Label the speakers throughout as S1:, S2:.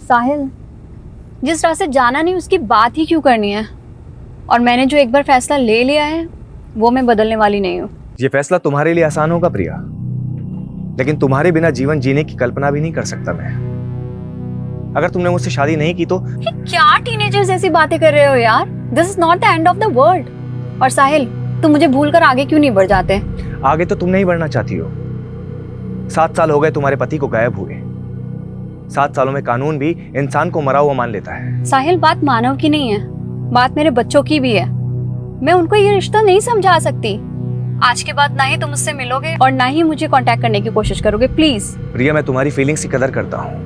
S1: साहिल, जिस रास्ते जाना नहीं उसकी बात ही क्यों करनी है? और मैंने जो एक बार फैसला ले लिया है वो मैं बदलने वाली नहीं हूँ।
S2: ये फैसला तुम्हारे लिए आसान होगा प्रिया, लेकिन तुम्हारे बिना जीवन जीने की कल्पना भी नहीं कर सकता मैं। अगर तुमने मुझसे शादी नहीं की तो।
S1: क्या टीनेजर्स जैसी बातें कर रहे हो यार? This is not the end of the world. और साहिल, तुम मुझे भूलकर आगे क्यों नहीं बढ़ जाते?
S2: आगे तो तुम नहीं बढ़ना चाहती हो। 7 साल हो गए तुम्हारे पति को गायब हुए। 7 सालों में कानून भी इंसान को मरा हुआ मान लेता है।
S1: साहिल, बात मानव की नहीं है, बात मेरे बच्चों की भी है। मैं उनको ये रिश्ता नहीं समझा सकती। आज के बाद ना ही तुम मुझसे मिलोगे और ना ही मुझे कांटेक्ट करने की कोशिश करोगे, प्लीज।
S2: प्रिया, मैं तुम्हारी फीलिंग्स की कदर करता हूँ।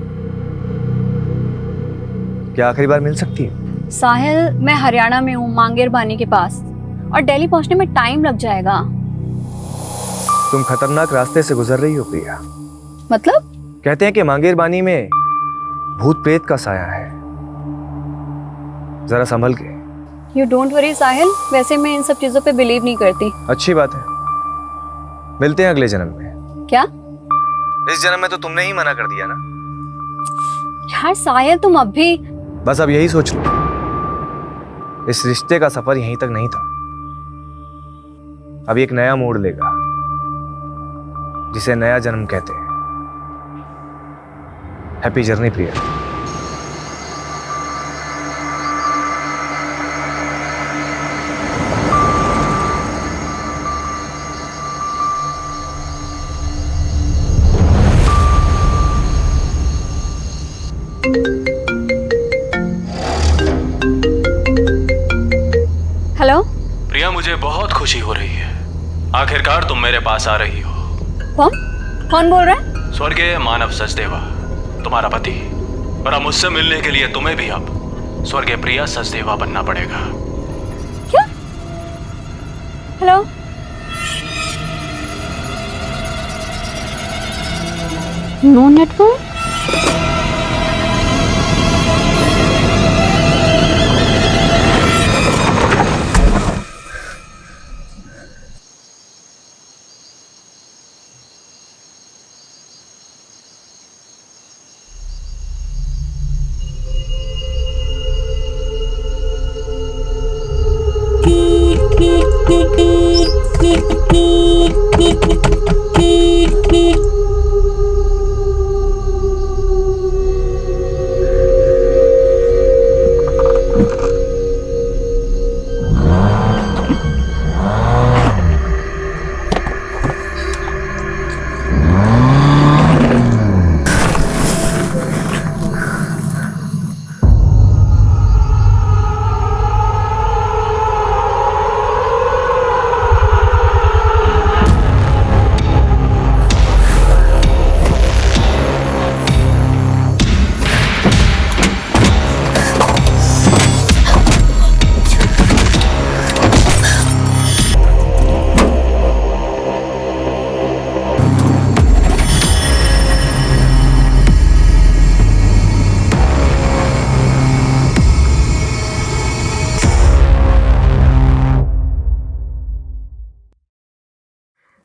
S2: क्या आखिरी बार मिल सकती है?
S1: साहिल, मैं हरियाणा में हूँ, मांगेर बानी के पास, और दिल्ली पहुंचने में टाइम लग जाएगा।
S2: तुम खतरनाक रास्ते से गुजर रही हो प्रिया।
S1: मतलब?
S2: कहते हैं कि मांगेर बानी में भूत प्रेत का साया है, जरा संभल के।
S1: यू डोंट वरी साहिल, वैसे मैं इन सब चीजों पे बिलीव नहीं करती।
S2: अच्छी बात है, मिलते हैं अगले जन्म में।
S1: क्या?
S2: इस जन्म में तो तुमने ही मना कर दिया ना।
S1: यार साहिल, तुम अब भी।
S2: बस अब यही सोच लो, इस रिश्ते का सफर यहीं तक नहीं था। अब एक नया मोड़ लेगा, जिसे नया जन्म कहते हैं। हैप्पी जर्नी प्रिया।
S1: हेलो
S3: प्रिया, मुझे बहुत खुशी हो रही है, आखिरकार तुम मेरे पास आ रही हो।
S1: कौन कौन बोल रहा है?
S3: स्वर्गीय मानव सचदेवा, तुम्हारा पति। और अब मुझसे मिलने के लिए तुम्हें भी अब स्वर्गीय प्रिया सचदेवा बनना पड़ेगा।
S1: क्या? Hello? No network?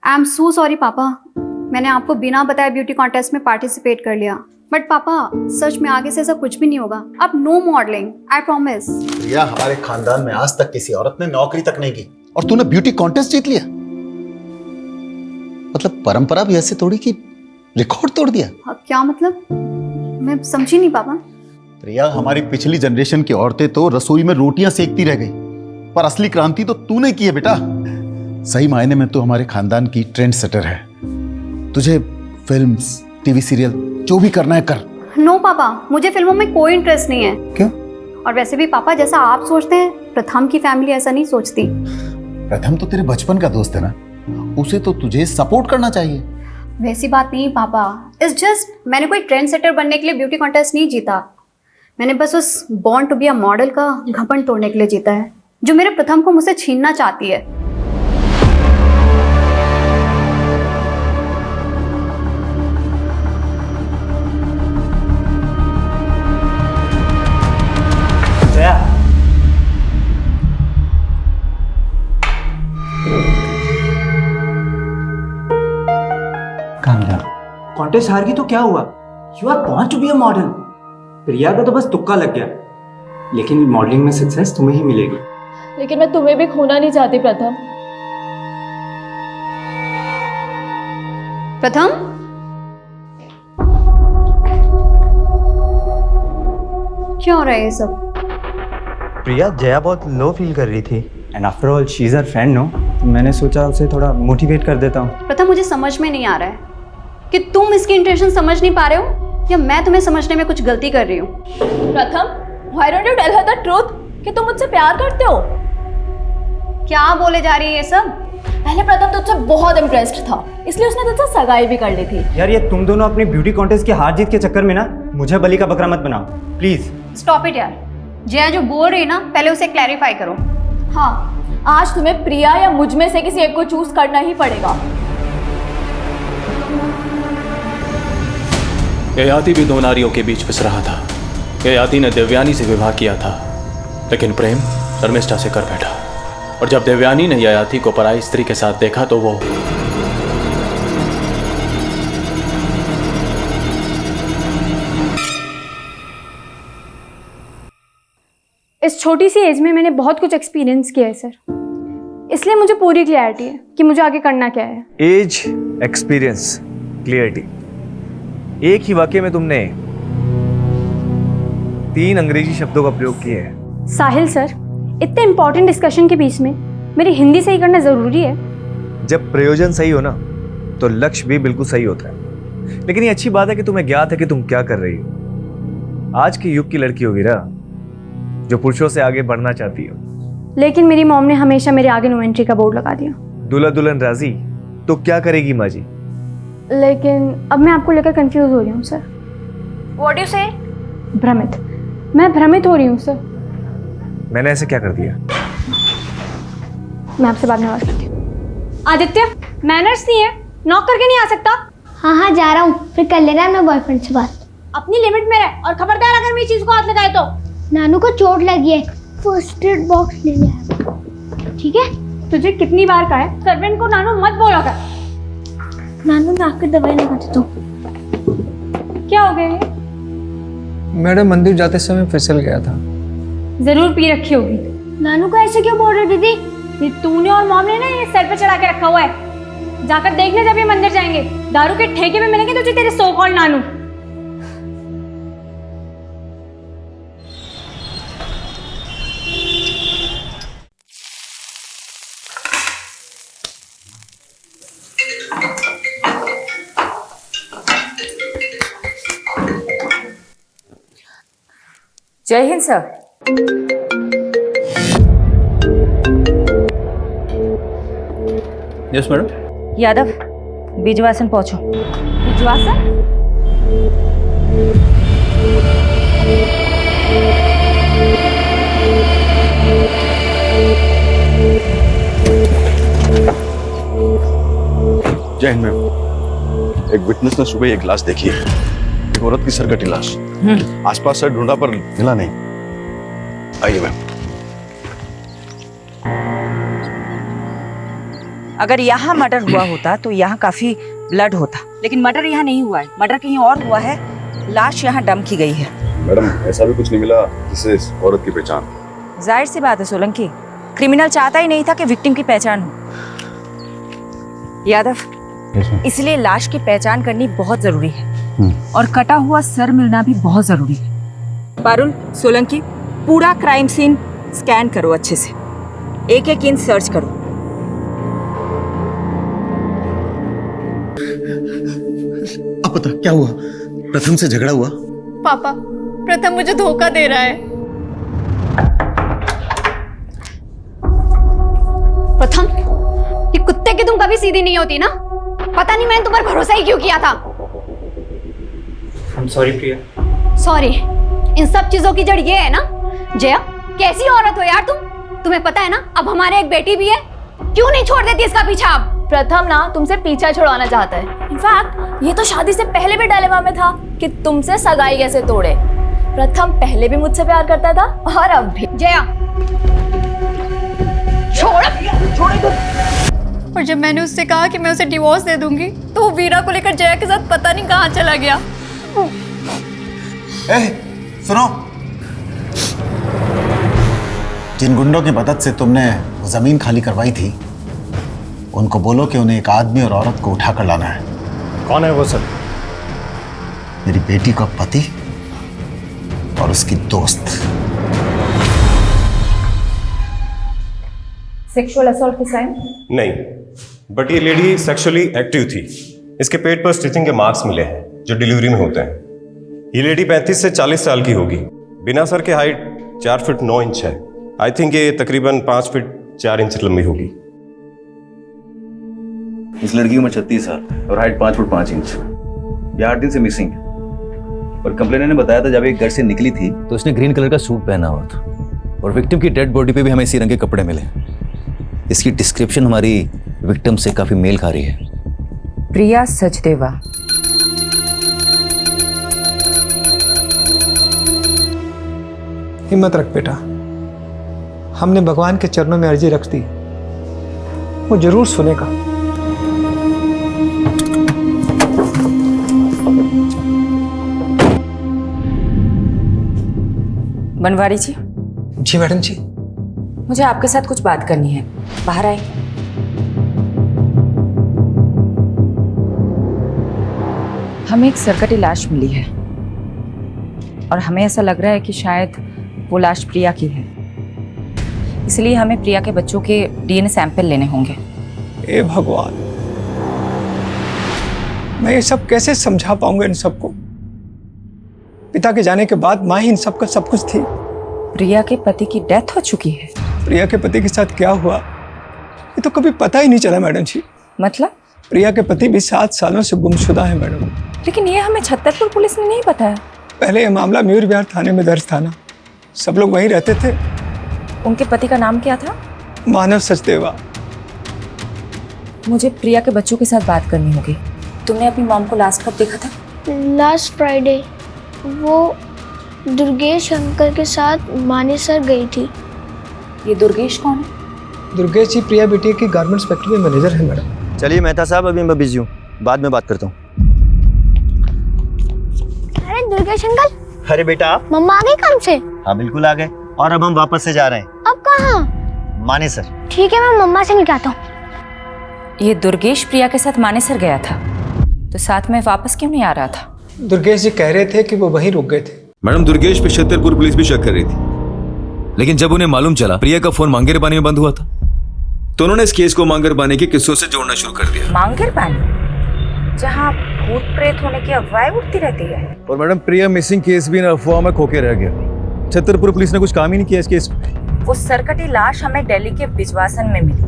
S1: I am so sorry papa, मैंने आपको बिना बताए ब्यूटी कॉन्टेस्ट में पार्टिसिपेट कर लिया। बट पापा, सच में आगे से ऐसा कुछ भी नहीं होगा। अब नो मॉडलिंग, आई प्रॉमिस।
S4: प्रिया, हमारे खानदान में आज तक किसी औरत ने नौकरी तक नहीं की और तूने ब्यूटी कॉन्टेस्ट जीत लिया। मतलब परंपरा भी ऐसे तोड़ी कि रिकॉर्ड तोड़ दिया।
S1: क्या मतलब? मैं समझी नहीं पापा।
S4: प्रिया, हमारी पिछली जनरेशन की औरतें तो रसोई में रोटियां सेकती रह गई, पर असली क्रांति तो तूने की है बेटा। सही मायने में तो हमारे खानदान की ट्रेंड सेटर है। तुझे फिल्म्स, टीवी सीरियल जो भी करना है कर।
S1: नो पापा, मुझे फिल्मों में कोई इंटरेस्ट नहीं है।
S4: क्यों?
S1: और वैसे भी पापा, जैसा आप सोचते हैं, प्रथम की फैमिली ऐसा नहीं सोचती।
S4: प्रथम तो तेरे बचपन का दोस्त है ना, उसे तो तुझे सपोर्ट करना चाहिए।
S1: वैसी बात नहीं पापा, इट्स जस्ट मैंने कोई ट्रेंड सेटर बनने के लिए ब्यूटी कॉन्टेस्ट नहीं जीता। मैंने बस उस born to be a model का घमंड तोड़ने के लिए जीता है, जो मेरे प्रथम को मुझसे छीनना चाहती है।
S5: कॉन्टेस्ट हार गई तो क्या हुआ? You are born to be a model. Priya का तो बस तुक्का लग गया, लेकिन मॉडलिंग में सक्सेस तुम्हें ही मिलेगी।
S6: लेकिन मैं तुम्हें भी खोना नहीं चाहती प्रथम।
S1: प्रथम, क्या हो रहा है ये सब?
S7: प्रिया, जया बहुत लो फील कर रही थी।
S5: And after all she is her friend, no? तो मैंने सोचा उसे थोड़ा मोटिवेट कर देता हूँ।
S1: प्रथम, मुझे समझ में नहीं आ रहा है कि तुम इसकी इंटेंशन समझ नहीं पा रहे हो या मैं तुम्हें समझने में कुछ गलती कर रही हूँ।
S6: प्रथम, why don't you tell her the truth कि तुम मुझसे प्यार करते हो?
S1: क्या बोले जा रही है ये सब?
S6: पहले प्रथम तुझसे बहुत इम्प्रेस्ड था, इसलिए उसने तुझसे सगाई भी कर ली थी।
S5: यार, ये तुम दोनों अपनी ब्यूटी कॉन्टेस्ट की हार जीत के चक्कर में ना मुझे बलि का बकरा मत बनाओ प्लीज।
S1: स्टॉप इट यार। जया जो बोल रही है ना, पहले उसे क्लैरिफाई करो।
S6: हाँ, आज तुम्हें प्रिया या मुझ में से किसी एक को चूज करना ही पड़ेगा।
S3: ययाति भी दो नारियों के बीच पिस रहा था। ययाति ने देवयानी से विवाह किया था, लेकिन प्रेम शर्मिष्ठा से कर बैठा। और जब देवयानी ने ययाति को पराई स्त्री के साथ देखा तो वो
S8: इस छोटी सी एज में मैंने बहुत कुछ एक्सपीरियंस किया है सर, इसलिए मुझे पूरी क्लैरिटी है कि मुझे आगे करना क्या है।
S2: एज, एक्सपीरियंस, क्लियरिटी, एक ही वाक्य में तुमने 3 अंग्रेजी शब्दों का प्रयोग किए हैं।
S8: साहिल सर, इतने इंपॉर्टेंट डिस्कशन के बीच में मेरी हिंदी सही करना जरूरी है।
S2: जब प्रयोजन सही हो ना तो लक्ष्य भी बिल्कुल सही होता है। लेकिन ये अच्छी बात है कि तुम्हें ज्ञात है कि तुम क्या कर रही हो। आज के युग की लड़की होगी ना जो पुरुषों से आगे बढ़ना चाहती हो।
S8: लेकिन मेरी मॉम ने हमेशा मेरे आगे नो एंट्री का बोर्ड लगा दिया।
S2: दूल्हा दुल्हन राजी तो क्या करेगी माँ जी?
S8: लेकिन अब मैं आपको लेकर कंफ्यूज हो रही हूँ सर।
S1: व्हाट यू से?
S8: भ्रमित, मैं भ्रमित हो रही हूँ सर।
S2: मैंने ऐसे क्या कर दिया?
S8: मैं आपसे बाद में बात करती हूँ। आदित्य, मैनर्स नहीं है, नॉक करके नहीं आ सकता।
S9: हाँ हाँ जा रहा हूँ, फिर कर लेना मैं बॉयफ्रेंड से बात।
S8: अपनी लिमिट में रह और खबरदार अगर मेरी चीज को हाथ लगाए तो।
S9: नानू को चोट लगी है, फर्स्ट एड बॉक्स ले लिया, ठीक है?
S8: तुझे कितनी बार कहा है सर्वेंट को नानू मत बोला कर।
S9: नानू मैं आकर दवाई लगा देता हूँ।
S8: क्या हो गया ये?
S10: मैडम, मंदिर जाते समय फिसल गया था।
S8: जरूर पी रखी होगी।
S9: नानू को ऐसे क्यों बोल रहे दीदी?
S8: ये तूने और मॉम ने ना ये सर पे चढ़ा के रखा हुआ है। जाकर देखने जब ये मंदिर जाएंगे, दारू के ठेके में मिलेंगे तुझे तेरे सो कॉल्ड नानू।
S11: जय हिंद sir.
S3: Yes madam.
S11: Yadav, Bijwasan पहुंचो।
S8: विश्वासन?
S12: जय हिंद मैम। एक विटनेस ने सुबह एक लाश देखी है, एक औरत की सरकटी लाश। आसपास से ढूंढा पर मिला नहीं। आइए मैम।
S11: अगर यहाँ मर्डर हुआ होता तो यहाँ काफी ब्लड होता, लेकिन मर्डर यहाँ नहीं हुआ है। मर्डर कहीं और हुआ है। लाश यहाँ डंप की गई है।
S12: मैडम, ऐसा भी कुछ नहीं मिला जिससे इस औरत की पहचान।
S11: जाहिर सी बात है सोलंकी, क्रिमिनल चाहता ही नहीं था कि विक्टिम की पहचान हो। यादव, इसलिए लाश की पहचान करनी बहुत जरूरी है और कटा हुआ सर मिलना भी बहुत जरूरी है। पारुल, सोलंकी, पूरा क्राइम सीन स्कैन करो अच्छे से, एक एक इंच सर्च करो।
S4: अब बता क्या हुआ? प्रथम से झगड़ा हुआ?
S6: पापा, प्रथम मुझे धोखा दे रहा है।
S1: प्रथम, ये कुत्ते की तुम कभी सीधी नहीं होती ना। पता नहीं मैंने तुम पर भरोसा ही क्यों किया था।
S5: I'm sorry Priya.
S1: सॉरी, इन सब चीजों की जड़ ये है ना। जया, कैसी औरत हो यार तुम। तुम्हें पता है ना अब हमारे एक बेटी भी है। क्यों नहीं छोड़ देती इसका पीछा अब?
S6: प्रथम ना तुमसे पीछा छुड़वाना चाहता है। इनफैक्ट ये तो शादी से पहले भी डायलेमा में था कि तुमसे सगाई कैसे तोड़े। प्रथम पहले भी मुझसे प्यार करता था और अब भी।
S1: जया, छोड़।
S6: और जब मैंने उससे कहा कि मैं उसे डिवोर्स दे दूंगी तो वो वीरा को लेकर जया के साथ पता नहीं कहाँ चला गया।
S4: सुनो, जिन गुंडों की मदद से तुमने वो जमीन खाली करवाई थी, उनको बोलो कि उन्हें एक आदमी और औरत को उठाकर लाना है।
S5: कौन है वो सर?
S4: मेरी बेटी का पति और उसकी दोस्त।
S11: सेक्सुअल असॉल्ट की साइन?
S13: नहीं, बट ये लेडी सेक्सुअली एक्टिव थी। इसके पेट पर स्टिचिंग के मार्क्स मिले हैं जो डिलीवरी में होते हैं। ये लेडी 35 से 40 साल की होगी। बिना सर के हाइट 4 फीट 9 इंच है। आई थिंक ये तकरीबन 5 फीट 4 इंच लंबी होगी।
S12: इस लड़की की उम्र 36 साल और हाइट 5 फुट 5 इंच। ये 8 दिन से मिसिंग है और कंप्लेनर ने बताया था जब एक घर से निकली थी तो उसने ग्रीन कलर का सूट पहना हुआ था और विक्टिम की डेड बॉडी पे भी हमें इसी रंग के कपड़े मिले। इसकी डिस्क्रिप्शन हमारी विक्टिम से काफी मेल खा रही है।
S11: प्रिया सचदेवा।
S10: हिम्मत रख बेटा, हमने भगवान के चरणों में अर्जी रख दी, वो जरूर सुनेगा।
S11: बनवारी जी।
S10: जी मैडम जी।
S11: मुझे आपके साथ कुछ बात करनी है, बाहर आए। हमें एक सरकटी लाश मिली है और हमें ऐसा लग रहा है कि शायद वो लाश प्रिया की है, इसलिए हमें प्रिया के बच्चों के डीएनए सैंपल लेने होंगे।
S10: ए भगवान, मैं ये सब कैसे समझा पाऊंगा इन सबको? पिता के जाने के बाद माँ ही इन सब का सब कुछ थी।
S11: प्रिया के पति की डेथ हो चुकी है।
S10: प्रिया के पति के साथ क्या हुआ ये तो कभी पता ही नहीं चला मैडम जी।
S11: मतलब?
S10: प्रिया के पति भी 7 सालों से गुमशुदा है मैडम।
S11: लेकिन ये हमें छतरपुर पुलिस ने नहीं बताया।
S10: पहले ये मामला मयूर विहार थाने में दर्ज था ना, सब लोग वहीं रहते थे।
S11: उनके पति का नाम क्या था?
S10: मानव सचदेवा।
S11: मुझे प्रिया के बच्चों के साथ बात करनी होगी। तुमने अपनी मॉम को लास्ट कब देखा था?
S9: Last Friday. वो दुर्गेश अंकल के साथ मानेसर गई थी।
S11: ये दुर्गेश कौन है?
S10: दुर्गेश जी प्रिया बेटी की गारमेंट्स फैक्ट्री में मैनेजर है मैडम।
S7: चलिए मेहता साहब, अभी मैं बिजी हूँ, बाद में बात करता हूँ।
S9: अरे दुर्गेश अंकल।
S7: अरे बेटा,
S9: मम्मा आ गई काम से?
S7: हाँ बिल्कुल आ गए, और अब हम वापस से जा रहे हैं।
S9: अब कहाँ?
S7: मानेसर।
S9: ठीक है, मैं मम्मा से मिलता हूँ।
S11: ये दुर्गेश प्रिया के साथ मानेसर गया था, तो साथ में वापस क्यों नहीं आ रहा था?
S10: दुर्गेश जी कह रहे थे कि वो वहीं रुक गए थे।
S12: मैडम, दुर्गेश पे छतरपुर पुलिस भी शक कर रही थी, लेकिन जब उन्हें मालूम चला प्रिया का फोन मांगेर पानी में बंद हुआ था तो उन्होंने इस केस को मांगेर पानी के किस्सों से जोड़ना शुरू कर दिया।
S11: मांगेर पानी, जहाँ भूत प्रेत होने की अफवाहें उठती रहती है।
S2: और मैडम, प्रिया मिसिंग केस भी इन अफवाह में खोके रह गया। छतरपुर पुलिस ने कुछ काम ही नहीं किया इस केस में।
S11: वो सरकटी लाश हमें दिल्ली के बिजवासन में मिली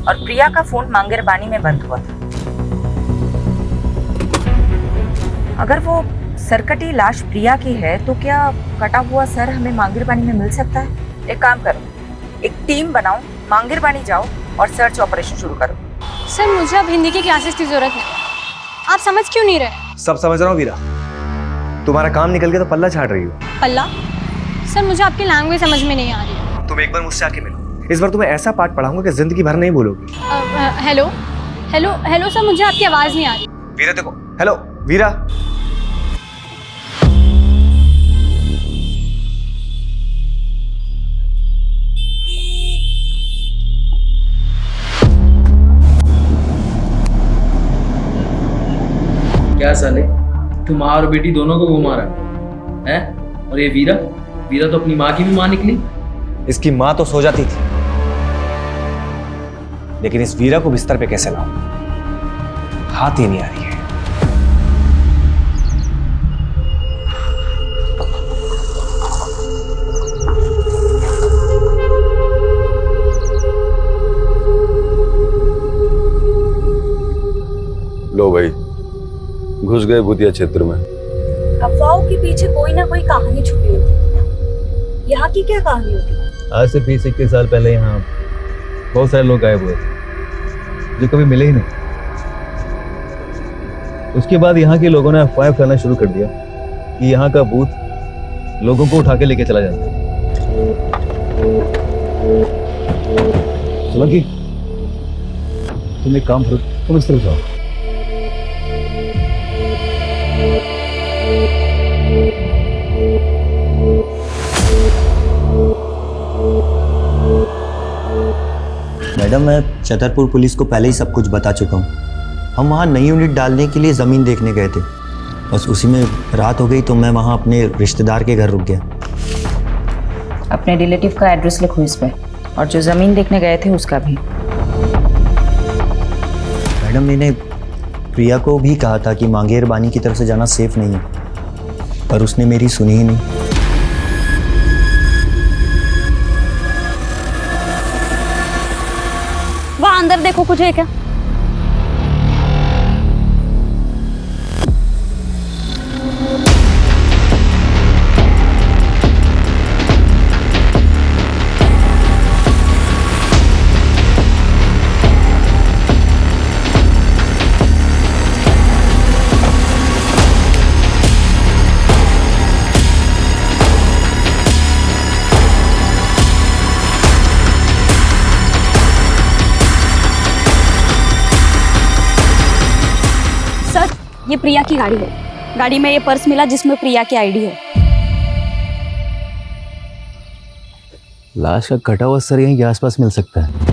S11: और प्रिया का फोन मांगेर पानी में बंद हुआ था। अगर वो सरकटी लाश प्रिया की है तो क्या कटा हुआ सर हमें मांगेर पानी में मिल सकता है? एक काम करो, एक टीम बनाओ, मांगेर पानी जाओ और सर्च ऑपरेशन शुरू करो।
S8: सर मुझे अब हिंदी की क्लासेस की जरूरत नहीं। आप समझ क्यों नहीं रहे?
S2: सब समझ रहा हूँ वीरा, तुम्हारा काम निकल गया तो पल्ला झाड़ रही हो।
S8: पल्ला? सर मुझे आपकी लैंग्वेज समझ में नहीं आ रही है।
S2: तुम एक बार मुझसे आके मिलो, इस बार तुम्हें ऐसा पाठ पढ़ाऊंगा कि जिंदगी भर नहीं भूलोगी।
S8: हेलो हेलो हेलो सर, मुझे आपकी आवाज़ नहीं आ रही।
S2: वीरा देखो, हेलो वीरा।
S14: क्या साले, तुम माँ और बेटी दोनों को घुमा रहा है? और ये वीरा, वीरा तो अपनी माँ की भी माँ निकली।
S2: इसकी माँ तो सो जाती थी, लेकिन इस वीरा को बिस्तर पे कैसे लाऊं? हाथ ही नहीं आ रही है।
S12: लो भाई, घुस गए भूतिया क्षेत्र में।
S11: अफवाहों के पीछे कोई ना कोई कहानी छुपी होती है। यहाँ की क्या कहानी होती?
S2: आज से 20-21 साल पहले यहाँ बहुत सारे लोग गायब हुए थे जो कभी मिले ही नहीं। उसके बाद यहाँ के लोगों ने अफवाह फैलाना शुरू कर दिया कि यहाँ का भूत लोगों को उठा के लेके चला जाता है। सोलंकी, तुम एक काम करो, तुम इस तरफ जाओ।
S7: मैडम मैं छतरपुर पुलिस को पहले ही सब कुछ बता चुका हूँ। हम वहाँ नई यूनिट डालने के लिए ज़मीन देखने गए थे, बस उसी में रात हो गई तो मैं वहाँ अपने रिश्तेदार के घर रुक गया।
S11: अपने रिलेटिव का एड्रेस लिखो इस पे, और जो ज़मीन देखने गए थे उसका भी।
S7: मैडम मैंने प्रिया को भी कहा था कि मांगेर बानी की तरफ से जाना सेफ नहीं है, पर उसने मेरी सुनी ही नहीं।
S1: वहाँ अंदर देखो, कुछ है क्या?
S15: ये प्रिया की गाड़ी है। गाड़ी में ये पर्स मिला जिसमें प्रिया की आईडी है।
S12: लाश का कटा हुआ सर यहीं के आसपास मिल सकता है।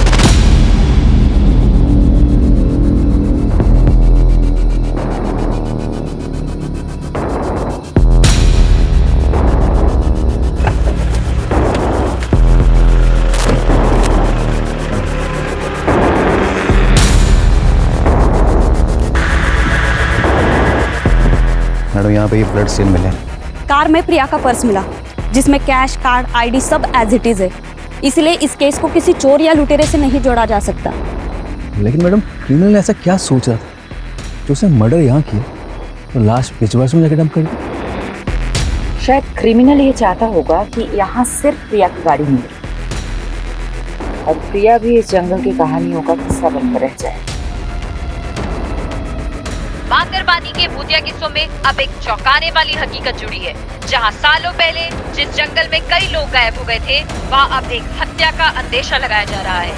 S12: मैडम यहाँ पे ये ब्लड स्टेन मिले।
S15: कार में प्रिया का पर्स मिला जिसमें कैश, कार्ड, आईडी सब एज इट इज है। इसलिए इस केस को किसी चोर या लुटेरे से नहीं जोड़ा जा सकता।
S12: लेकिन मैडम क्रिमिनल ने ऐसा क्या सोचा था जो उसने मर्डर यहाँ किया तो लाश पिछवाश में जाकर डंप कर दी?
S11: शायद क्रिमिनल ये चाहता होगा कि यहाँ सिर्फ प्रिया की गाड़ी मिले और प्रिया भी इस जंगल की कहानियों का हिस्सा बनकर रह जाए।
S16: मांगरबानी के भूतिया किस्सों में अब एक चौंकाने वाली हकीकत जुड़ी है। जहां सालों पहले जिस जंगल में कई लोग गायब हो गए थे, वहां अब एक हत्या का अंदेशा लगाया जा रहा है।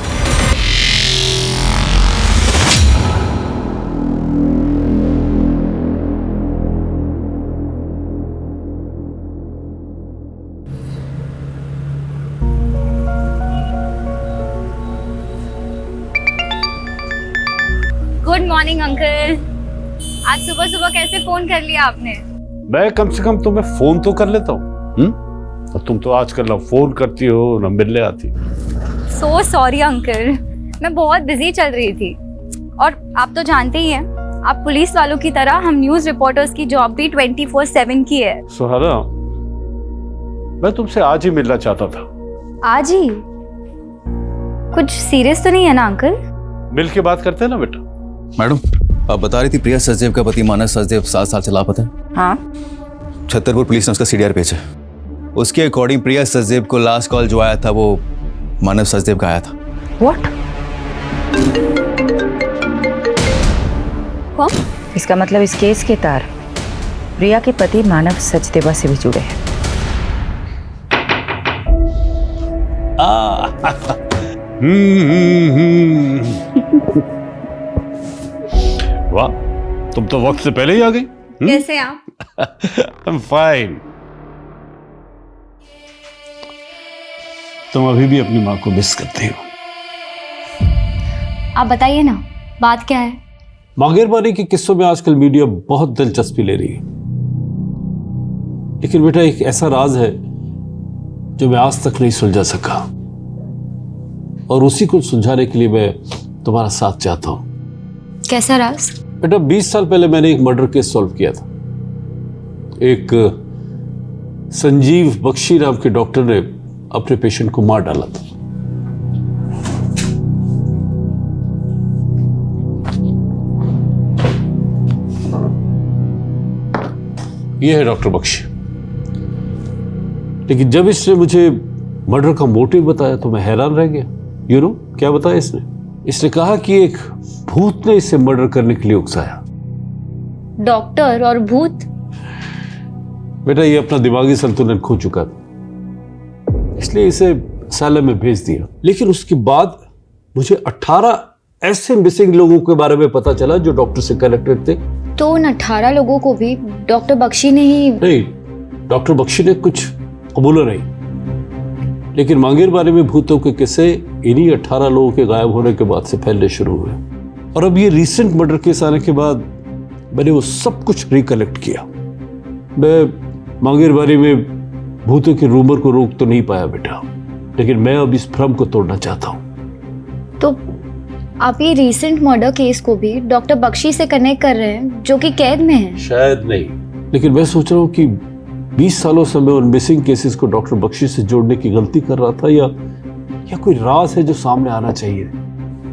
S1: Good morning uncle. आज सुबह सुबह कैसे फोन कर लिया आपने?
S17: मैं कम से कम तुम्हें फोन तो कर लेता हूँ। और तुम तो आजकल ना फोन करती हो ना मिलने आती।
S1: सो सॉरी अंकल, मैं बहुत बिजी चल रही थी। और आप तो जानते ही हैं, आप पुलिस वालों की तरह हम न्यूज रिपोर्टर्स की जॉब भी 24/7 की है।
S17: सुहाना, मैं तुमसे आज ही मिलना चाहता था।
S1: आज ही? कुछ सीरियस तो नहीं है ना अंकल?
S17: मिल के बात करते हैं ना बेटा।
S12: मैडम आप बता रही थी प्रिया सचदेव का पति मानस सचदेव 7 साल से लापता है।
S11: हाँ,
S12: छतरपुर पुलिस ने उसका सीडीआर भेजा। उसके अकॉर्डिंग प्रिया सचदेव को लास्ट कॉल जो आया था वो मानव सचदेव का आया था।
S11: व्हाट?
S1: कौन?
S11: इसका मतलब इस केस के तार प्रिया के पति मानव सचदेवा से भी जुड़े हैं।
S17: वाह, तुम तो वक्त से पहले ही आ गई।
S1: कैसे आप?
S17: I'm fine। तुम अभी भी अपनी माँ को मिस करती हो।
S1: आप बताइए ना, बात क्या है?
S17: मांगेरबानी के किस्सों में आजकल मीडिया बहुत दिलचस्पी ले रही है, लेकिन बेटा एक ऐसा राज है जो मैं आज तक नहीं सुलझा सका, और उसी को सुलझाने के लिए मैं तुम्हारा साथ चाहता हूं।
S1: कैसा राज?
S17: बेटा 20 साल पहले मैंने एक मर्डर केस सॉल्व किया था। एक संजीव बख्शी नाम के डॉक्टर ने अपने पेशेंट को मार डाला था। यह है डॉक्टर बख्शी। लेकिन जब इसने मुझे मर्डर का मोटिव बताया तो मैं हैरान रह गया। यू नो क्या बताया इसने? इसने कहा कि एक भूत ने इसे मर्डर करने के लिए उकसाया।
S1: डॉक्टर और भूत?
S17: बेटा ये अपना दिमागी संतुलन खो चुका था, इसलिए इसे असैलम में भेज दिया। लेकिन उसके बाद मुझे 18 ऐसे मिसिंग लोगों के बारे में पता चला जो डॉक्टर से कनेक्टेड थे।
S1: तो उन 18 लोगों को भी डॉक्टर बख्शी ने ही?
S17: नहीं, डॉक्टर बख्शी ने कुछ कबूला नहीं, लेकिन मांगेरबानी में भूतों के किस्से इन्हीं 18 लोगों के गायब होने के बाद से फैलने शुरू हुए। और अब ये रीसेंट मर्डर केस आने के बाद मैंने वो सब कुछ रिकलेक्ट किया। मैं मांगेरबारी में भूतों के रूमर को रोक तो नहीं पाया बेटा, लेकिन मैं अब इस भ्रम को तोड़ना चाहता हूँ।
S9: तो आप ये रीसेंट मर्डर केस को भी डॉक्टर बख्शी से कनेक्ट कर रहे हैं जो कि कैद में है?
S17: शायद नहीं, लेकिन मैं सोच रहा हूँ कि 20 सालों से मैं उन मिसिंग केसेस को डॉक्टर बख्शी से जोड़ने की गलती कर रहा था, या कोई राज है जो सामने आना चाहिए।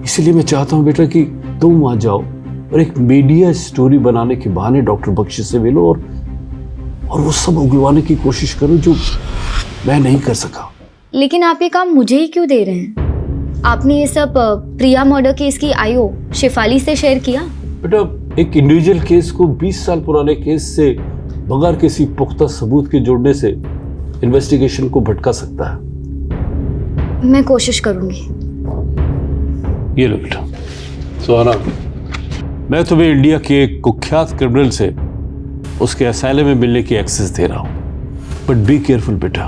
S17: इसलिए मैं चाहता हूँ बेटा कि तुम वहां जाओ और एक मीडिया स्टोरी बनाने के बहाने डॉक्टर बख्शी से मिलो और वो सब उगलवाने की कोशिश करो जो मैं नहीं कर सका।
S9: लेकिन आप ये काम मुझे ही क्यों दे रहे हैं? आपने ये सब प्रिया मर्डर केस की आईओ शेफाली से शेयर किया?
S17: बेटा, एक इंडिविजुअल केस को 20 साल पुराने केस से बगैर किसी पुख्ता सबूत के जोड़ने से इन्वेस्टिगेशन को भटका सकता है।
S9: मैं कोशिश करूंगी।
S17: ये लो बेटा। सुहाना, मैं तुम्हें इंडिया के एक कुख्यात क्रिमिनल से उसके असाइलम में मिलने की एक्सेस दे रहा हूं, बट बी केयरफुल बेटा,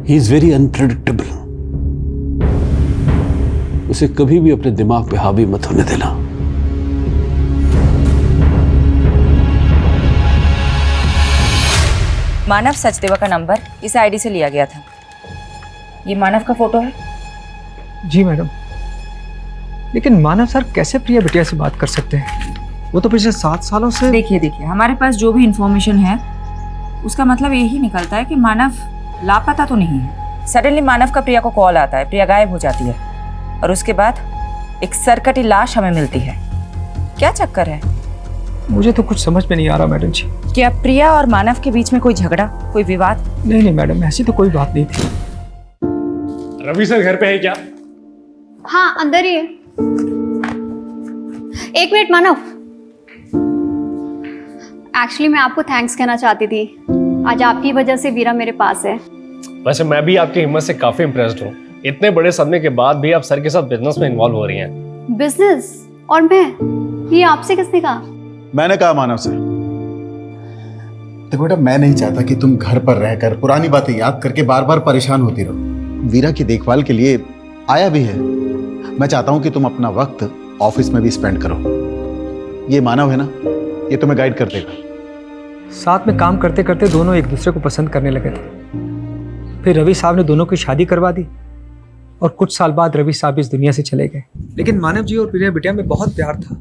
S17: ही इज वेरी अनप्रेडिक्टेबल। उसे कभी भी अपने दिमाग पे हावी मत होने देना।
S11: मानव सचदेवा का नंबर इस आईडी से लिया गया था। ये मानव का फोटो है?
S10: जी मैडम, लेकिन मानव सर कैसे प्रिया बिटिया से बात कर सकते हैं? वो तो पिछले 7 सालों से।
S11: देखिए हमारे पास जो भी इंफॉर्मेशन है उसका मतलब यही निकलता है कि मानव लापता तो नहीं है। सडनली मानव का प्रिया को कॉल आता है, प्रिया गायब हो जाती है और उसके बाद एक सरकटी लाश हमें मिलती है। क्या चक्कर है?
S10: मुझे तो कुछ समझ में नहीं आ रहा मैडम जी।
S11: क्या प्रिया और मानव के बीच में कोई झगड़ा, कोई विवाद?
S10: नहीं मैडम, ऐसी तो कोई बात नहीं थी।
S13: रवि सर घर पे है क्या?
S1: हाँ, अंदर ही है। एक मिनट मानव, एक्चुअली मैं आपको थैंक्स कहना चाहती थी। आज आपकी वजह से वीरा मेरे पास है।
S18: वैसे मैं भी आपकी हिम्मत से काफी इम्प्रेस्ड हूँ। इतने बड़े सदमे के बाद भी आप सर के साथ बिजनेस में इन्वॉल्व हो रही हैं।
S1: बिजनेस? और मैं? ये आपसे किसने कहा?
S4: मैंने कहा मानव से। देखो बेटा, मैं नहीं चाहता कि तुम घर पर रहकर पुरानी बातें याद करके बार बार परेशान होती रहो। वीरा की देखभाल के लिए आया भी है। मैं चाहता हूं कि तुम अपना वक्त ऑफिस में भी स्पेंड करो। ये मानव है ना, ये तुम्हें गाइड कर देगा।
S10: साथ में काम करते करते दोनों एक दूसरे को पसंद करने लगे थे। फिर रवि साहब ने दोनों की शादी करवा दी और कुछ साल बाद रवि साहब इस दुनिया से चले गए। लेकिन मानव जी और प्रिया बिटिया में बहुत प्यार था।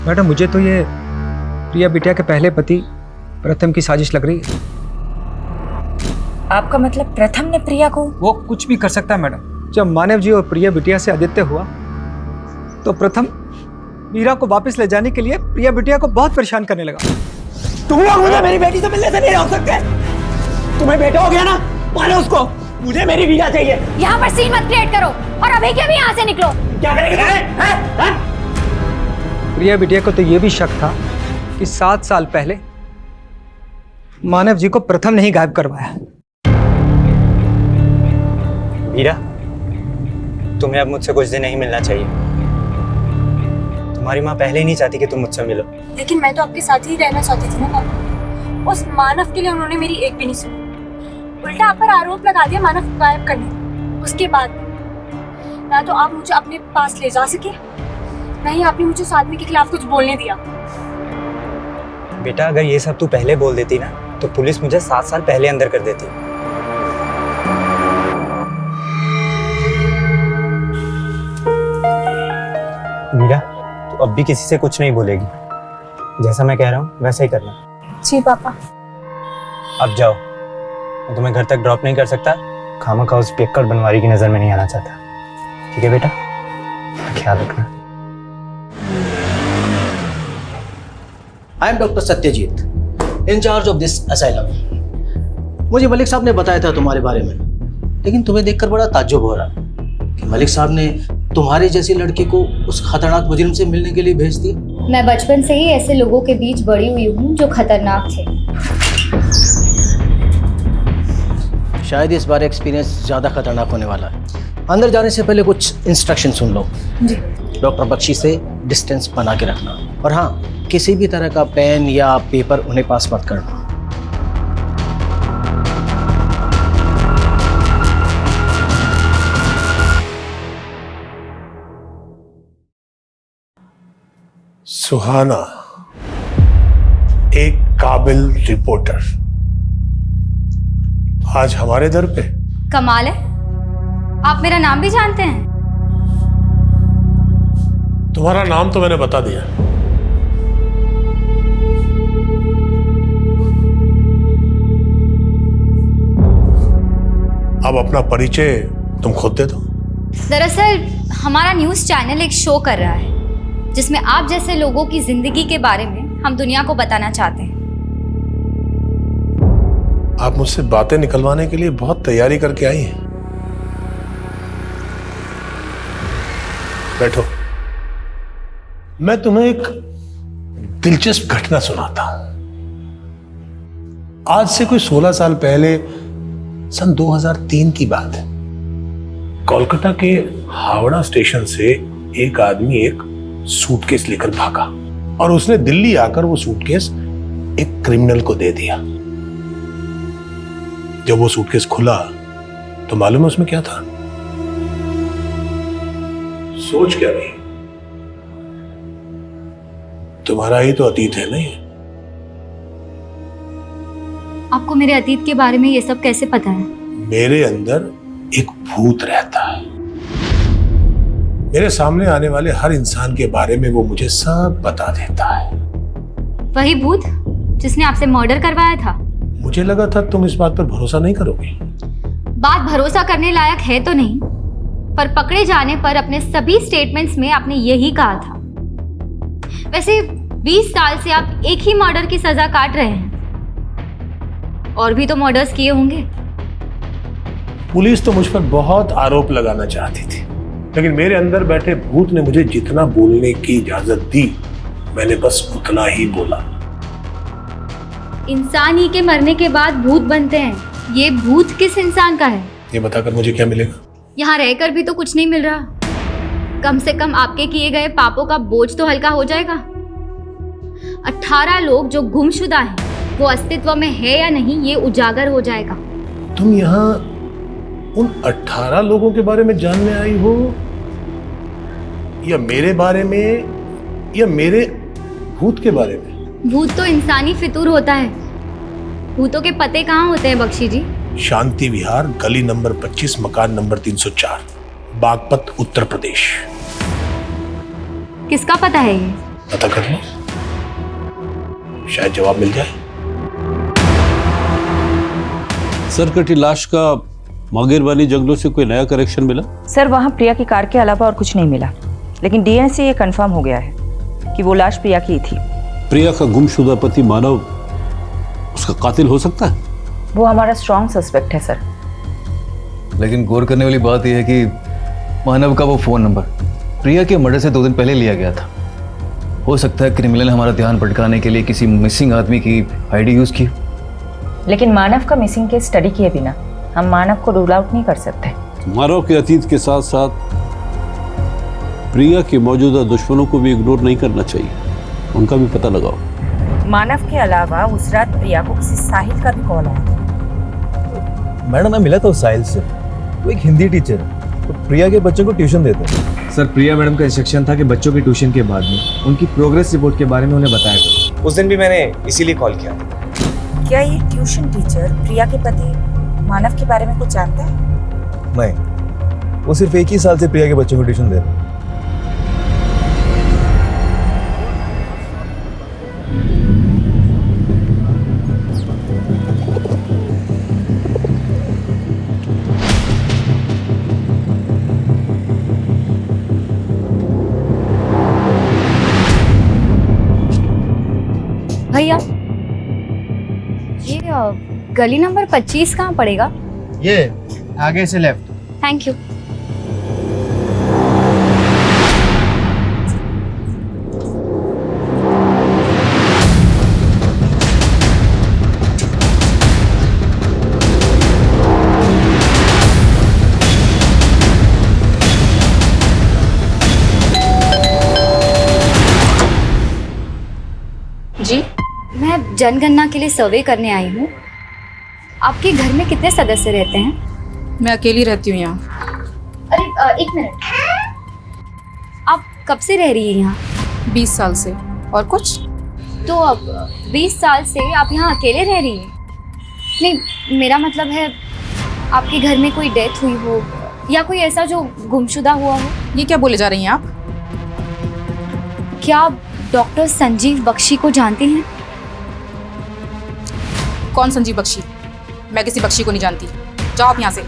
S10: मैडम, मुझे तो ये प्रिया बिटिया के पहले पति प्रथम की साजिश लग रही है।
S11: आपका मतलब प्रथम ने प्रिया को?
S10: वो कुछ भी कर सकता है मैडम। जब मानव जी और प्रिया बिटिया से आदित्य हुआ तो प्रथम वीरा को वापस ले जाने के लिए प्रिया बिटिया को बहुत परेशान करने लगा।
S19: तुम लोग मुझे मेरी बेटी से मिलने से नहीं रोक सकते। तुम्हें बेटा हो गया ना, मानो उसको। मुझे मेरी वीरा चाहिए।
S9: यहाँ पर सीन मत क्रिएट करो और अभी के अभी यहाँ से निकलो।
S19: क्या करेंगे?
S10: प्रिया बिटिया को तो ये भी शक था कि 7 साल पहले मानव जी को प्रथम ने ही गायब करवाया।
S7: वीरा, तुम्हें अब मुझसे कुछ दिन नहीं मिलना चाहिए। तुम्हारी माँ पहले ही नहीं चाहती कि तुम मुझसे मिलो।
S8: लेकिन मैं तो आपके साथ ही रहना चाहती थी ना पापा। उस मानव के लिए उन्होंने मेरी एक भी नहीं सुनी। उल्टा आप पर आरोप लगा दिया मानव को गायब करने। उसके बाद ना तो आप मुझे अपने पास ले जा सके, ना ही आपने मुझे उस आदमी के खिलाफ कुछ बोलने दिया।
S7: बेटा, अगर ये सब तू पहले बोल देती ना तो पुलिस मुझे 7 साल पहले अंदर कर देती। वीरा, तू अब भी किसी से कुछ नहीं बोलेगी। जैसा मैं कह रहा हूँ वैसा ही करना।
S8: जी पापा।
S7: अब जाओ, मैं तुम्हें घर तक ड्रॉप नहीं कर सकता। खामखा उस पेक्कर बनवारी की नजर में नहीं आना चाहता। ठीक है बेटा, ख्याल रखना।
S20: I am doctor Satyajit, incharge of this asylum. मुझे मलिक साहब ने बताया था तुम्हारे बारे में, लेकिन तुम्हें देखकर बड़ा ताज्जुब हो रहा कि मलिक साहब ने तुम्हारी जैसी लड़की को उस खतरनाक मुजरिम से मिलने के लिए भेज दिया।
S9: मैं बचपन से ही ऐसे लोगों के बीच बड़ी हुई हूँ जो खतरनाक थे।
S20: शायद इस बार एक्सपीरियंस ज़्यादा खतरनाक होने वाला है। अंदर जाने से पहले कुछ इंस्ट्रक्शन सुन लो।
S8: जी।
S20: डॉक्टर बख्शी से डिस्टेंस बना के रखना, और हाँ, किसी भी तरह का पेन या पेपर उन्हें पास मत करना।
S21: सुहाना, एक काबिल रिपोर्टर, आज हमारे दर पे।
S22: कमाल है, आप मेरा नाम भी जानते हैं?
S21: तुम्हारा नाम तो मैंने बता दिया। अब अपना परिचय तुम खुद दे दो।
S22: दरअसल हमारा न्यूज़ चैनल एक शो कर रहा है जिसमें आप जैसे लोगों की जिंदगी के बारे में हम दुनिया को बताना चाहते हैं।
S21: आप मुझसे बातें निकलवाने के लिए बहुत तैयारी करके आई हैं। बैठो, मैं तुम्हें एक दिलचस्प घटना सुनाता हूं। आज से कोई 16 साल पहले सन 2003 की बात है। कोलकाता के हावड़ा स्टेशन से एक आदमी एक सूटकेस लेकर भागा और उसने दिल्ली आकर वो सूटकेस एक क्रिमिनल को दे दिया। जब वो सूटकेस खुला तो मालूम है उसमें क्या था? सोच क्या रही? तुम्हारा ही तो अतीत है नहीं?
S22: आपको मेरे अतीत के बारे में ये सब कैसे पता है?
S21: मेरे अंदर एक भूत रहता है। मेरे सामने आने वाले हर इंसान के बारे में वो मुझे सब बता देता है।
S22: वही भूत जिसने आपसे मर्डर करवाया था?
S21: मुझे लगा था तुम इस बात पर भरोसा नहीं करोगे।
S22: बात भरोसा करने लायक है तो नहीं, पर पकड़े जाने पर अपने सभी स्टेटमेंट्स में आपने यही कहा था। वैसे 20 साल से आप एक ही मर्डर की सजा काट रहे हैं, और भी तो मर्डर्स किए होंगे।
S21: पुलिस तो मुझ पर बहुत आरोप लगाना चाहती थी, लेकिन मेरे अंदर बैठे भूत ने मुझे जितना बोलने की इजाजत दी मैंने बस उतना ही बोला।
S22: इंसान ही के मरने के बाद भूत बनते हैं, ये भूत किस इंसान का है?
S21: ये बताकर मुझे क्या मिलेगा?
S22: यहाँ रहकर भी तो कुछ नहीं मिल रहा। कम से कम आपके किए गए पापों का बोझ तो हल्का हो जाएगा। 18 लोग जो गुमशुदा हैं, वो अस्तित्व में है या नहीं ये उजागर हो जाएगा।
S21: तुम यहाँ उन 18 लोगों के बारे में जानने आई हो, या मेरे बारे में, या मेरे भूत के बारे में?
S22: भूत तो इंसानी फितूर होता है। भूतों के पते कहाँ होते हैं बख्शी जी?
S21: शांति विहार, गली नंबर 25, मकान नंबर 304, बागपत, उत्तर प्रदेश।
S22: किसका पता है ये?
S21: पता कर लो, शायद जवाब मिल जाए।
S17: सर, कटी लाश का मागेरवानी जंगलों से कोई नया करेक्शन मिला?
S11: सर, वहाँ प्रिया की कार के अलावा और कुछ नहीं मिला, लेकिन डीएनए से ये कंफर्म हो गया है कि वो लाश प्रिया की ही थी।
S17: प्रिया का गुमशुदा पति मानव उसका कातिल हो सकता है?
S11: वो हमारा स्ट्रॉन्ग सस्पेक्ट है सर।
S12: लेकिन गौर करने वाली बात यह है कि मानव का वो फोन नंबर प्रिया के मर्डर से 2 दिन पहले लिया गया था। हो सकता है क्रिमिनल ने हमारा ध्यान भटकाने के लिए किसी मिसिंग आदमी की आईडी यूज की।
S11: लेकिन मानव का मिसिंग केस स्टडी किए बिना हम मानव को रूल आउट नहीं कर सकते।
S17: मानव के अतीत के साथ साथ प्रिया के मौजूदा दुश्मनों को भी इग्नोर नहीं करना चाहिए, उनका भी पता लगाओ।
S11: मानव के अलावा उस रात प्रिया को किसी साहिल का भी कॉल आया।
S12: मैडम, मैं मिला था उस साहिल से, वो एक हिंदी टीचर है, तो प्रिया के बच्चों को ट्यूशन देते हैं।
S10: सर, प्रिया मैडम का इंस्ट्रक्शन था कि बच्चों की ट्यूशन के बाद में उनकी प्रोग्रेस रिपोर्ट के बारे में उन्हें बताया था। उस दिन भी मैंने इसीलिए कॉल किया।
S11: क्या ये ट्यूशन टीचर प्रिया के पति मानव के बारे में कुछ जानता है?
S12: नहीं, वो सिर्फ एक ही साल से प्रिया के बच्चों को ट्यूशन दे रहे हैं।
S22: भैया, ये गली नंबर 25 कहाँ पड़ेगा?
S5: ये आगे से लेफ्ट।
S22: Thank you. जी, मैं जनगणना के लिए सर्वे करने आई हूँ। आपके घर में कितने सदस्य रहते हैं?
S23: मैं अकेली रहती हूँ यहाँ।
S22: अरे एक मिनट, आप कब से रह रही हैं यहाँ?
S23: 20 साल से। और कुछ?
S1: तो अब 20 साल से आप यहाँ अकेले रह रही हैं? नहीं, मेरा मतलब है आपके घर में कोई डेथ हुई हो या कोई ऐसा जो गुमशुदा हुआ हो।
S23: ये क्या बोले जा रही हैं आप?
S1: क्या आप डॉक्टर संजीव बख्शी को जानती हैं?
S23: कौन संजीव बख्शी? मैं किसी बख्शी को नहीं जानती। जाओ आप यहाँ से।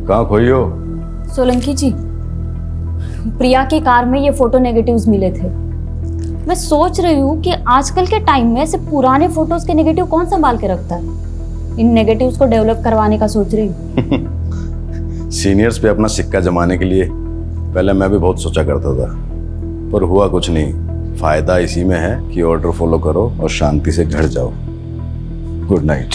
S12: कहाँ खोई हो?
S1: सोलंकी जी, प्रिया की कार में ये फोटो नेगेटिव्स मिले थे। मैं सोच रही हूँ कि आजकल के टाइम में सिर्फ पुराने फोटोज के नेगेटिव कौन संभाल के रखता है। इन नेगेटिव्स को डेवलप करवाने का सोच रही हूँ।
S12: सीनियर्स पे अपना सिक्का जमाने के लिए पहले मैं भी बहुत सोचा करता था, पर हुआ कुछ नहीं। फायदा इसी में है कि ऑर्डर फॉलो करो और शांति से घर जाओ। Good night.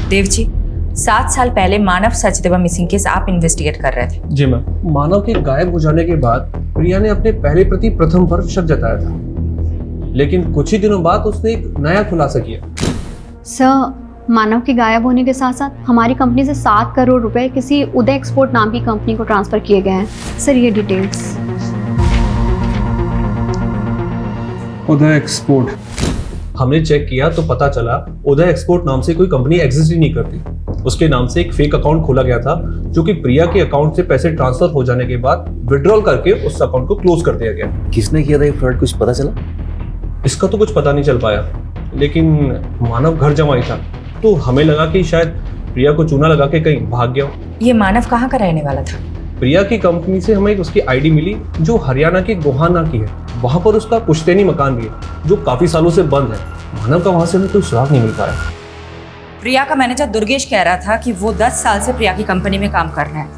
S11: देव जी, 7 साल पहले मानव सचदेवा मिसिंग केस आप इन्वेस्टिगेट कर रहे थे।
S18: जी मैम, मानव के गायब हो जाने के बाद प्रिया ने अपने पहले प्रति प्रथम पर शक जताया था, लेकिन कुछ ही दिनों बाद उसने एक नया खुलासा किया।
S1: सर, मानव के गायब होने के साथ साथ हमारी कंपनी से 7 करोड़ रुपए किसी उदय एक्सपोर्ट नाम की कंपनी को ट्रांसफर किए गए हैं। सर, ये डिटेल्स।
S18: उदय एक्सपोर्ट, हमने चेक किया तो पता चला उदय एक्सपोर्ट नाम से कोई कंपनी एग्जिस्ट ही नहीं करती। उसके नाम से एक फेक अकाउंट खोला गया था, जो कि प्रिया के अकाउंट से पैसे ट्रांसफर हो जाने के बाद विड्रॉल करके उस अकाउंट को क्लोज कर दिया गया।
S12: किसने किया था ये फ्रॉड, कुछ पता चला?
S18: इसका तो कुछ पता नहीं चल पाया, लेकिन मानव घर जमाई था, तो हमें लगा कि शायद प्रिया को चूना लगा के कहीं भाग गया।
S11: ये मानव कहाँ का रहने वाला था?
S18: प्रिया की कंपनी से हमें उसकी आईडी मिली जो हरियाणा के गोहाना की है। वहां पर उसका पुश्तैनी मकान भी है जो काफी सालों से बंद है। मानव का वहां से हमें कोई सुराग नहीं मिल पाया।
S11: प्रिया का मैनेजर दुर्गेश कह रहा था कि वो 10 साल से प्रिया की कंपनी में काम कर रहा है।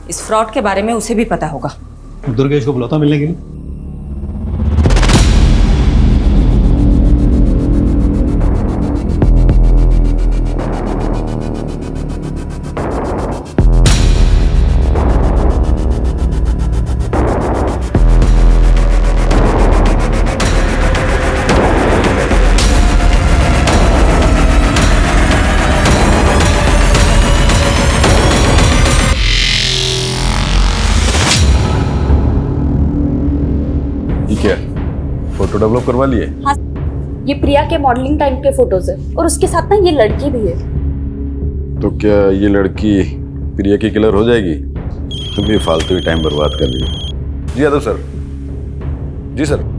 S11: इस फ्रॉड के बारे में उसे भी पता होगा।
S18: दुर्गेश को बुलाता मिलने के लिए।
S12: क्या फोटो डेवलप करवा लिए?
S15: हाँ, ये प्रिया के मॉडलिंग टाइम के फोटोज है और उसके साथ ना ये लड़की भी है।
S12: तो क्या ये लड़की प्रिया की किलर हो जाएगी? तुम भी फालतू ही टाइम बर्बाद कर रही हो। जी यादव सर। जी सर।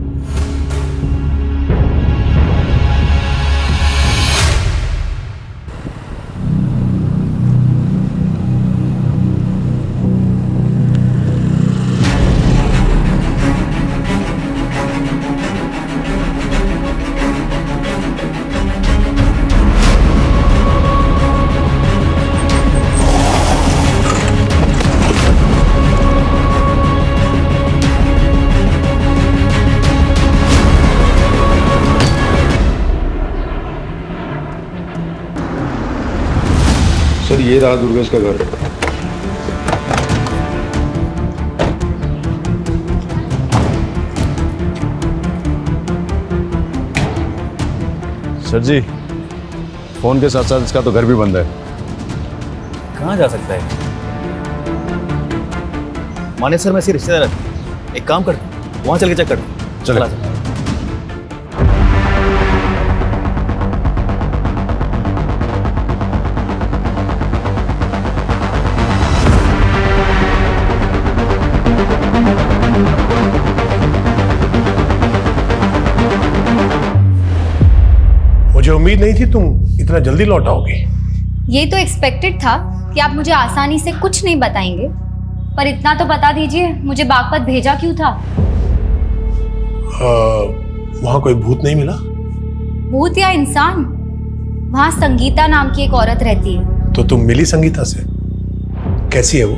S3: सर, ये रहा दुर्गेश का घर।
S12: सर जी, फोन के साथ साथ इसका तो घर भी बंद है।
S6: कहाँ जा सकता है? माने सर, मैं इसके रिश्तेदार है। एक काम करता हूँ, वहाँ चल के चेक करता। चला जा।
S21: मुझे उम्मीद नहीं थी तुम इतना जल्दी लौट आओगी।
S1: ये तो एक्सपेक्टेड था कि आप मुझे आसानी से कुछ नहीं बताएंगे, पर इतना तो बता दीजिए, मुझे बागपत भेजा क्यों था?
S21: वहां कोई भूत नहीं मिला?
S1: भूत या इंसान? वहां संगीता नाम की एक औरत रहती है।
S21: तो तुम मिली संगीता से? कैसी है वो?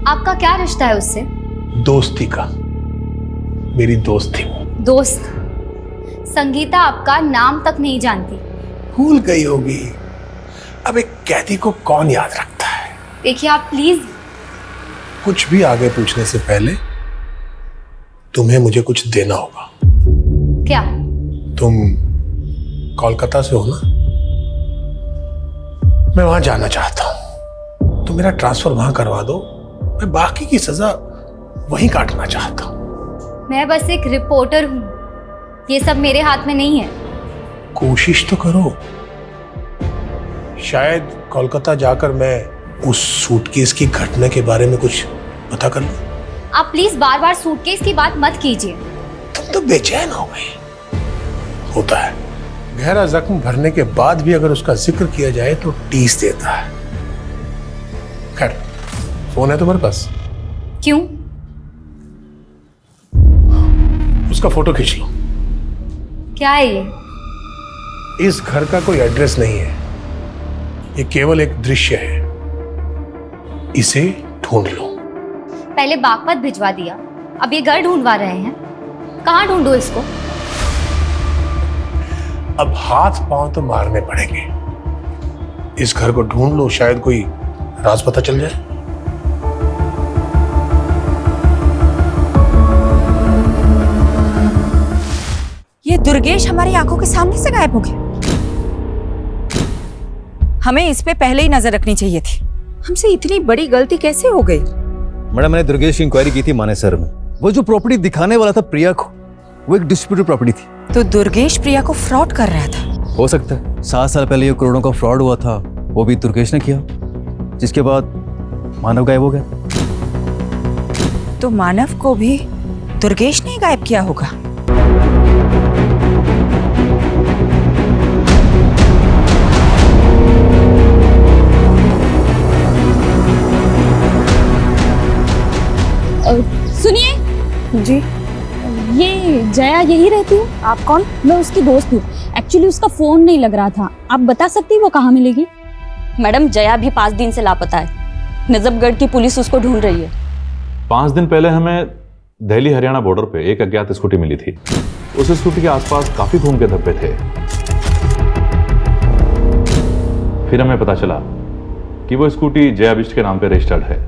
S1: आपका क्या रिश्ता है उससे?
S21: दोस्ती का। मेरी दोस्त थी वो।
S1: दोस्त? संगीता आपका नाम तक नहीं जानती।
S21: भूल गई होगी। अब एक कैदी को कौन याद रखता है?
S1: देखिए, आप प्लीज
S21: कुछ भी आगे पूछने से पहले तुम्हें मुझे कुछ देना होगा।
S1: क्या?
S21: तुम कोलकाता से हो ना? मैं वहां जाना चाहता हूं, तो मेरा ट्रांसफर वहां करवा दो। मैं बाकी की सजा वहीं काटना चाहता हूं।
S1: मैं बस एक रिपोर्टर हूँ, ये सब मेरे हाथ में नहीं है।
S21: कोशिश तो करो। शायद कोलकाता जाकर मैं उस सूटकेस की घटना के बारे में कुछ पता कर लूं।
S1: आप प्लीज बार बार सूटकेस की बात मत कीजिए।
S21: तुम तो बेचैन हो गई। होता है, गहरा जख्म भरने के बाद भी अगर उसका जिक्र किया जाए तो टीस देता है। खैर, फोन है तुम्हारे पास?
S1: क्यों?
S21: उसका फोटो खींच लो।
S1: क्या है ये?
S21: इस घर का कोई एड्रेस नहीं है, ये केवल एक दृश्य है। इसे ढूंढ लो।
S1: पहले बागपत भिजवा दिया, अब ये घर ढूंढवा रहे हैं। कहाँ ढूंढूं इसको?
S21: अब हाथ पांव तो मारने पड़ेंगे। इस घर को ढूंढ लो, शायद कोई राज पता चल जाए।
S11: ये दुर्गेश हमारी आंखों के सामने से गायब हो गया। हमें इस पे पहले ही नजर रखनी चाहिए थी। हमसे इतनी बड़ी गलती कैसे हो गई?
S12: मैडम, मैंने दुर्गेश की इंक्वायरी की थी मानेसर में। वो जो प्रॉपर्टी दिखाने वाला था प्रिया को, वो एक डिस्प्यूटेड प्रॉपर्टी थी।
S11: तो दुर्गेश प्रिया को फ्रॉड कर रहा था।
S12: हो सकता है 7 साल पहले ये करोड़ों का फ्रॉड हुआ था, वो भी दुर्गेश ने किया, जिसके बाद मानव गायब हो गया।
S11: तो मानव को भी दुर्गेश ने ही गायब किया होगा।
S15: सुनिए
S8: जी,
S15: ये जया यही रहती है?
S8: आप कौन?
S15: मैं उसकी दोस्त हूँ। एक्चुअली उसका फोन नहीं लग रहा था, आप बता सकती वो कहाँ मिलेगी? मैडम, जया भी 5 दिन से लापता है। नजफगढ़ की पुलिस उसको ढूंढ रही है।
S2: 5 दिन पहले हमें दिल्ली हरियाणा बॉर्डर पे एक अज्ञात स्कूटी मिली थी। उस स्कूटी के आसपास काफी खून के धब्बे थे। फिर हमें पता चला कि वो स्कूटी जया बिष्ट के नाम पे रजिस्टर्ड है।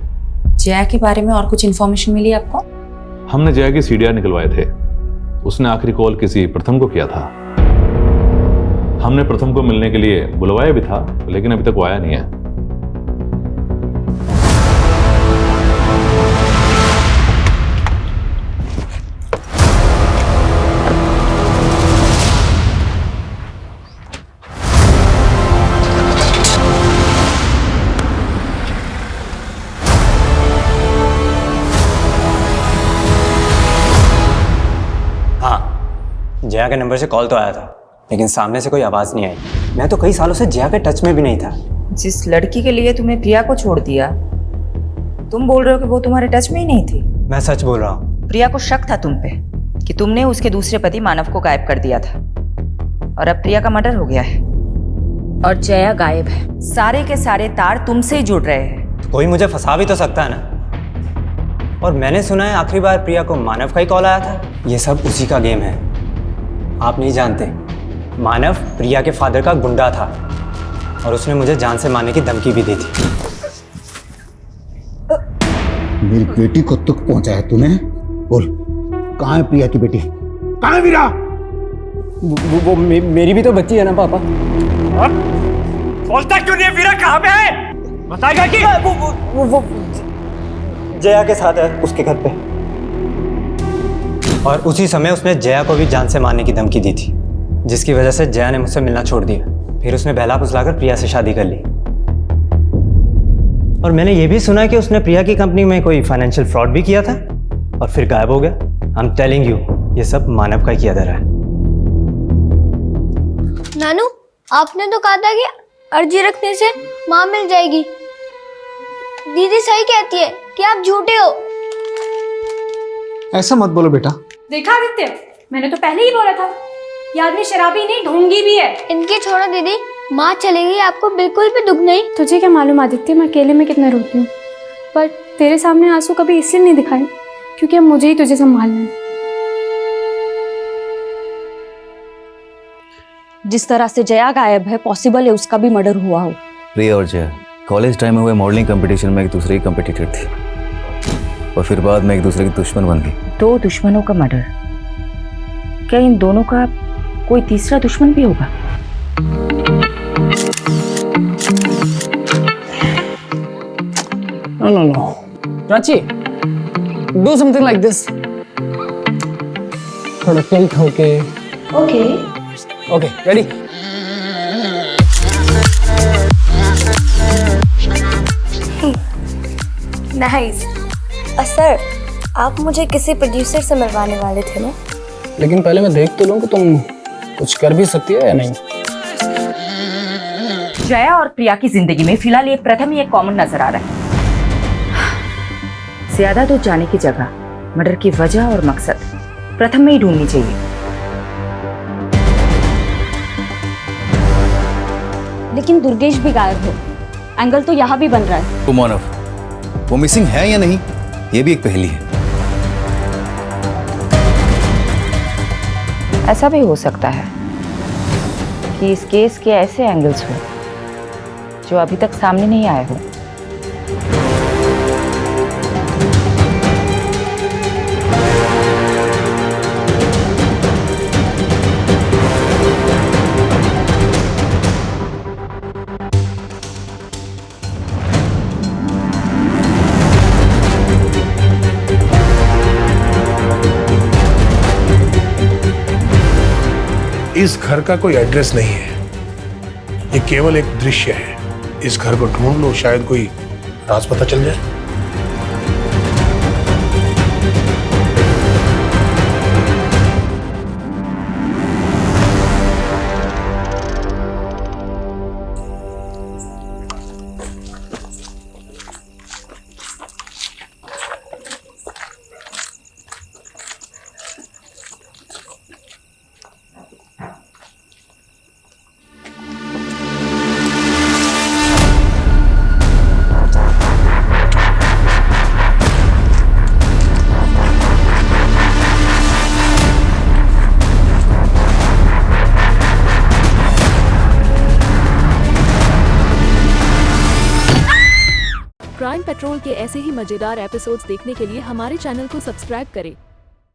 S11: जया के बारे में और कुछ इन्फॉर्मेशन मिली आपको?
S2: हमने जया की सीडीआर निकलवाए थे। उसने आखिरी कॉल किसी प्रथम को किया था। हमने प्रथम को मिलने के लिए बुलवाया भी था, लेकिन अभी तक वो आया नहीं है।
S5: जया के नंबर से कॉल तो आया था, लेकिन सामने से कोई आवाज़ नहीं आई। मैं तो कई सालों से जया के टच में भी नहीं था।
S11: जिस लड़की के लिए तुम्हें प्रिया को छोड़ दिया, तुम बोल रहे हो कि वो तुम्हारे टच में ही नहीं थी?
S5: मैं सच बोल रहा हूँ।
S11: प्रिया को शक था तुम पे कि तुमने उसके दूसरे पति मानव को गायब कर दिया था, और अब प्रिया का मर्डर हो गया है और जया गायब है। सारे के सारे तार तुमसे ही जुड़ रहे हैं।
S5: कोई मुझे फंसा भी तो सकता है ना। और मैंने सुना है आखिरी बार प्रिया को मानव का ही कॉल आया था। ये सब उसी का गेम है। आप नहीं जानते, मानव प्रिया के फादर का गुंडा था और उसने मुझे जान से मारने की धमकी भी दी थी।
S4: मेरी बेटी को तुक पहुंचाया तूने? बोल, कहाँ है प्रिया की बेटी? कहाँ है वीरा?
S5: वो मेरी भी तो बच्ची है ना पापा।
S19: बोलता क्यों नहीं है? वीरा कहाँ पे है? बताएगा कि?
S5: वो जया के साथ है, उसके घर पे। और उसी समय उसने जया को भी जान से मारने की धमकी दी थी, जिसकी वजह से जया ने मुझसे मिलना छोड़ दिया। फिर उसने बहला फुसलाकर प्रिया से शादी कर ली। और मैंने ये भी सुना है कि उसने प्रिया की कंपनी में कोई फाइनेंशियल फ्रॉड भी किया था और फिर गायब हो गया। आई एम टेलिंग यू, ये सब मानव का ही किया जा रहा है।
S9: नानू, आपने तो कहा था कि अर्जी रखने से माँ मिल जाएगी। दीदी सही कहती है कि आप झूठे हो।
S10: ऐसा मत बोलो बेटा।
S8: देखा आदित्य, मैंने तो पहले ही बोला था, ये आदमी शराबी नहीं ढोंगी भी है।
S9: इनकी छोड़ो दीदी, माँ चली गई, आपको बिल्कुल भी दुख नहीं।
S8: तुझे क्या मालूम आदित्य, मैं अकेले में कितना रोती हूँ, पर तेरे सामने आंसू कभी इसलिए नहीं दिखाए क्योंकि अब मुझे ही तुझे संभालना है।
S15: जिस तरह से जया गायब है, पॉसिबल है उसका भी मर्डर हुआ हो।
S12: प्रिया और जया कॉलेज टाइम में हुए मॉडलिंग कंपटीशन में एक दूसरे की कंपटीटर थी। और फिर बाद में एक दूसरे की दुश्मन बन गई।
S11: 2 दुश्मनों का मर्डर, क्या इन दोनों का कोई तीसरा दुश्मन भी होगा?
S13: No. Prachi, do something like this. थोड़ा टिल्ट होके। Okay, ready?
S9: नाइस। सर, आप मुझे किसी प्रोड्यूसर से मिलवाने वाले थे ना?
S13: लेकिन पहले मैं देख तो लूं कि तुम कुछ कर भी सकती हो या नहीं।
S11: जया और प्रिया की जिंदगी में फिलहाल ये प्रथम ही एक कॉमन नजर आ रहा है। ज्यादा दूर जाने की जगह मर्डर की वजह और मकसद प्रथम में ही ढूंढनी चाहिए।
S15: लेकिन दुर्गेश भी गायब है, एंगल तो यहाँ भी बन रहा है।
S12: तो मानव, वो मिसिंग है या नहीं, ये भी एक पहेली है।
S11: ऐसा भी हो सकता है कि इस केस के ऐसे एंगल्स हो जो अभी तक सामने नहीं आए हो।
S21: इस घर का कोई एड्रेस नहीं है, ये केवल एक दृश्य है। इस घर को ढूंढ लो, शायद कोई राज पता चल जाए।
S14: क्राइम पेट्रोल के ऐसे ही मजेदार एपिसोड्स देखने के लिए हमारे चैनल को सब्सक्राइब करें